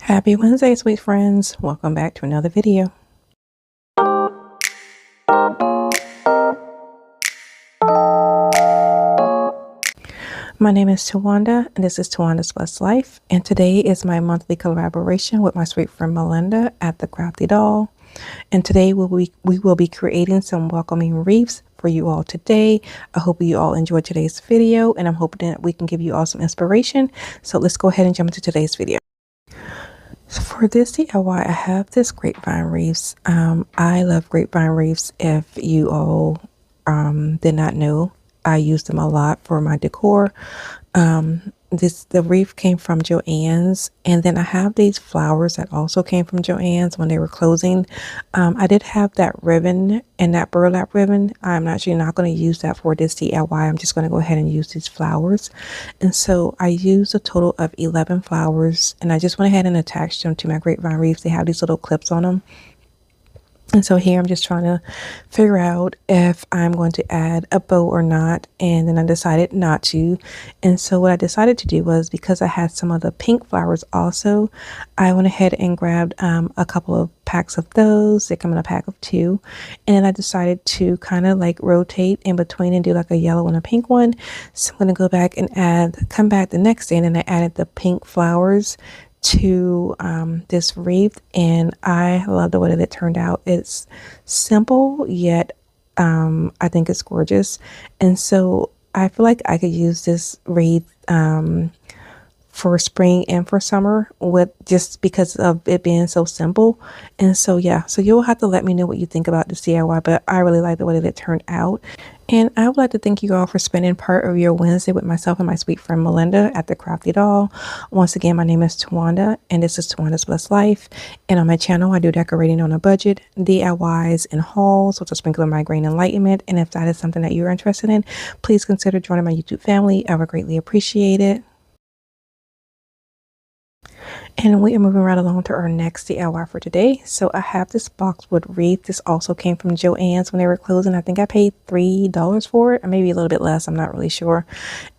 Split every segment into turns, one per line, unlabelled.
Happy Wednesday, sweet friends. Welcome back to another video. My name is Tawanda, and this is Tawanda's Blessed Life. And today is my monthly collaboration with my sweet friend Melinda at the Crafty Doll. And today we will be creating some welcoming wreaths for you all today. I hope you all enjoyed today's video, and I'm hoping that we can give you all some inspiration. So let's go ahead and jump into today's video. So for this DIY, I have this grapevine wreaths. I love grapevine wreaths. If you all did not know, I use them a lot for my decor. The wreath came from Joann's, and then I have these flowers that also came from Joann's when they were closing. I did have that ribbon and that burlap ribbon. I'm actually not going to use that for this DIY. I'm just going to go ahead and use these flowers. And so I used a total of 11 flowers, and I just went ahead and attached them to my grapevine wreaths. They have these little clips on them. And so here I'm just trying to figure out if I'm going to add a bow or not. And then I decided not to. And so what I decided to do was, because I had some of the pink flowers also, I went ahead and grabbed a couple of packs of those. They come in a pack of 2. And then I decided to kind of like rotate in between and do like a yellow and a pink one. So I'm going to go back and come back the next day, and then I added the pink flowers to this wreath, and I love the way that it turned out. It's simple, yet I think it's gorgeous. And so I feel like I could use this wreath for spring and for summer, with just because of it being so simple. And so yeah, so you'll have to let me know what you think about this DIY, but I really like the way that it turned out. And I would like to thank you all for spending part of your Wednesday with myself and my sweet friend Melinda at the Crafty Doll. Once again, my name is Tawanda, and this is Tawanda's Blessed Life. And on my channel, I do decorating on a budget, DIYs, and hauls with a sprinkle of migraine enlightenment. And if that is something that you're interested in, please consider joining my YouTube family. I would greatly appreciate it. And we are moving right along to our next DIY for today. So I have this boxwood wreath. This also came from Joann's when they were closing. I think I paid $3 for it, or maybe a little bit less. I'm not really sure.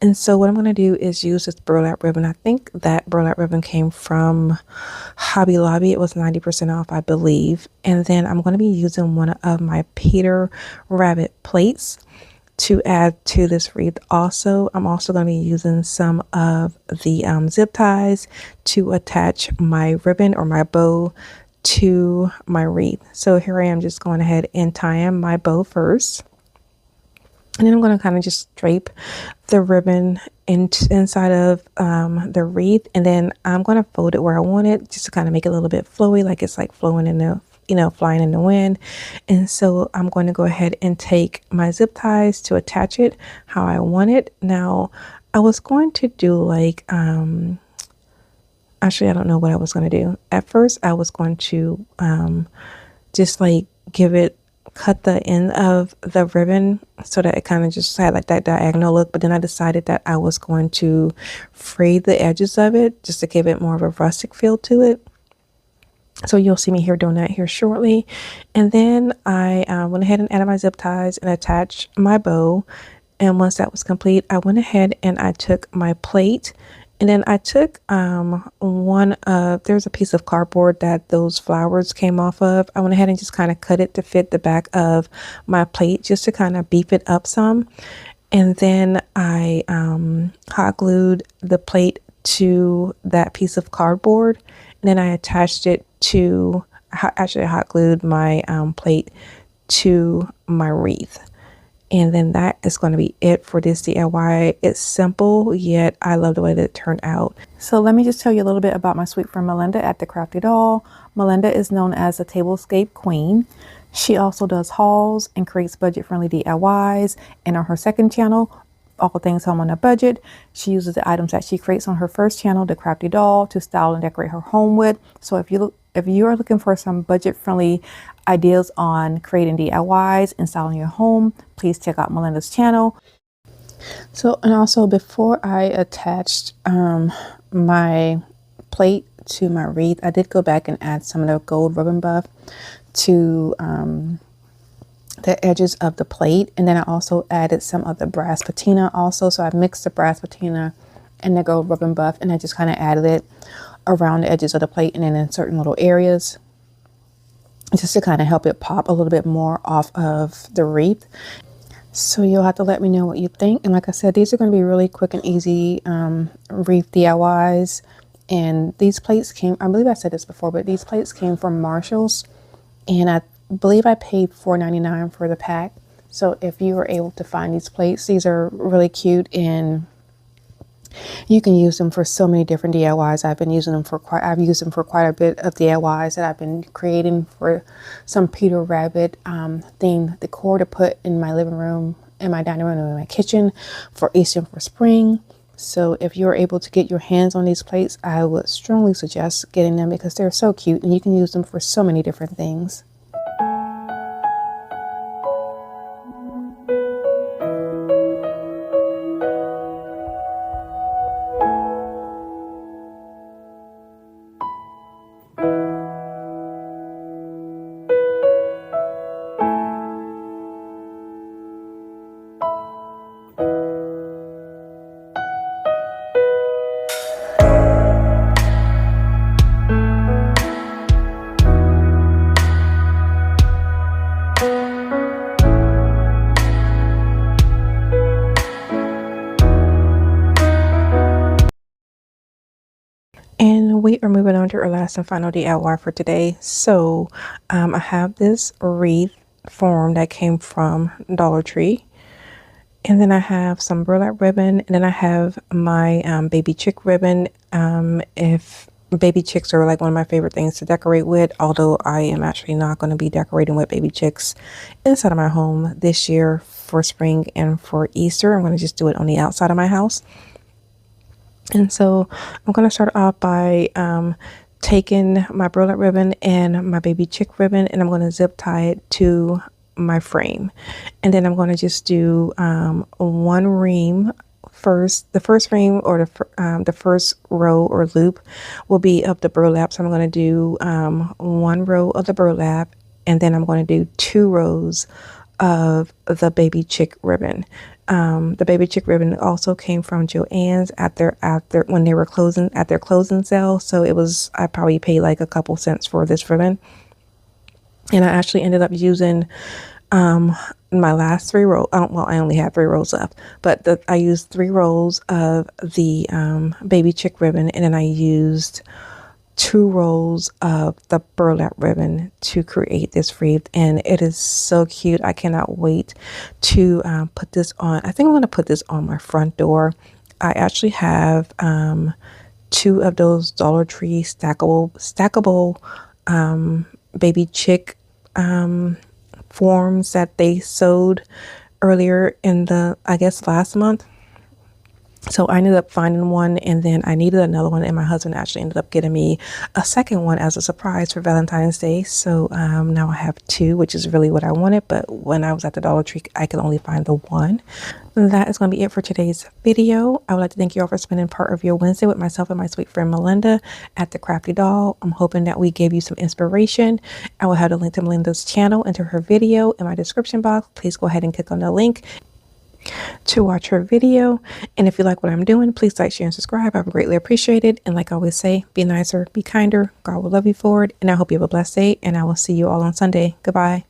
And so what I'm going to do is use this burlap ribbon. I think that burlap ribbon came from Hobby Lobby. It was 90% off, I believe. And then I'm going to be using one of my Peter Rabbit plates to add to this wreath. Also, I'm also going to be using some of the zip ties to attach my ribbon or my bow to my wreath. So here I am, just going ahead and tying my bow first. And then I'm going to kind of just drape the ribbon inside of the wreath. And then I'm going to fold it where I want it, just to kind of make it a little bit flowy, like it's like flowing in the flying in the wind. And so I'm going to go ahead and take my zip ties to attach it how I want it. Now, I was going to do like, actually, I don't know what I was going to do. At first, I was going to just like cut the end of the ribbon so that it kind of just had like that diagonal look. But then I decided that I was going to fray the edges of it just to give it more of a rustic feel to it. So you'll see me here doing that here shortly. And then I went ahead and added my zip ties and attached my bow. And once that was complete, I went ahead and I took my plate, and then I took there's a piece of cardboard that those flowers came off of. I went ahead and just kind of cut it to fit the back of my plate, just to kind of beef it up some. And then I hot glued the plate to that piece of cardboard. And then I attached it to, actually I hot glued my plate to my wreath. And then that is going to be it for this DIY. It's simple, yet I love the way that it turned out. So let me just tell you a little bit about my sweet friend Melinda at the Crafty Doll. Melinda is known as a tablescape queen. She also does hauls and creates budget-friendly DIYs. And on her second channel, All Things Home on a Budget, she uses the items that she creates on her first channel, the Crafty Doll, to style and decorate her home with. So if you are looking for some budget-friendly ideas on creating DIYs and styling your home, please check out Melinda's channel. So, and also before I attached my plate to my wreath, I did go back and add some of the gold ribbon buff to the edges of the plate. And then I also added some of the brass patina also. So I mixed the brass patina and the gold ribbon buff, and I just kind of added it around the edges of the plate and then in certain little areas, just to kind of help it pop a little bit more off of the wreath. So you'll have to let me know what you think. And like I said, these are going to be really quick and easy wreath DIYs. And these plates came, I believe I said this before, but these plates came from Marshall's. And I believe I paid $4.99 for the pack. So if you were able to find these plates, these are really cute and you can use them for so many different DIYs. I've used them for quite a bit of DIYs that I've been creating for some Peter Rabbit themed decor to put in my living room, in my dining room, and in my kitchen for Easter and for spring. So if you're able to get your hands on these plates, I would strongly suggest getting them because they're so cute and you can use them for so many different things. And we are moving on to our last and final DIY for today. So I have this wreath form that came from Dollar Tree. And then I have some burlap ribbon. And then I have my baby chick ribbon. If baby chicks are like one of my favorite things to decorate with, although I am actually not going to be decorating with baby chicks inside of my home this year for spring and for Easter. I'm going to just do it on the outside of my house. And so I'm going to start off by taking my burlap ribbon and my baby chick ribbon, and I'm going to zip tie it to my frame. And then I'm going to just do one ream first. The first ream or the first row or loop will be of the burlap. So I'm going to do one row of the burlap, and then I'm going to do 2 rows of the baby chick ribbon. The baby chick ribbon also came from Joann's when they were closing at their closing sale. So I probably paid like a couple cents for this ribbon. And I actually ended up using my last 3 rows. Well, I only had 3 rows left, but I used 3 rows of the baby chick ribbon, and then I used 2 rows of the burlap ribbon to create this wreath, and it is so cute. I cannot wait to put this on. I think I'm going to put this on my front door. I actually have 2 of those Dollar Tree stackable baby chick forms that they sewed earlier in I guess last month. So I ended up finding one, and then I needed another one, and my husband actually ended up getting me a second one as a surprise for Valentine's Day. So now I have 2, which is really what I wanted, but when I was at the Dollar Tree, I could only find the one. That is going to be it for today's video. I would like to thank you all for spending part of your Wednesday with myself and my sweet friend Melinda at the Crafty Doll. I'm hoping that we gave you some inspiration. I will have the link to Melinda's channel and to her video in my description box. Please go ahead and click on the link to watch her video. And if you like what I'm doing, please like, share, and subscribe. I would greatly appreciate it. And like I always say, be nicer, be kinder. God will love you for it. And I hope you have a blessed day, and I will see you all on Sunday. Goodbye.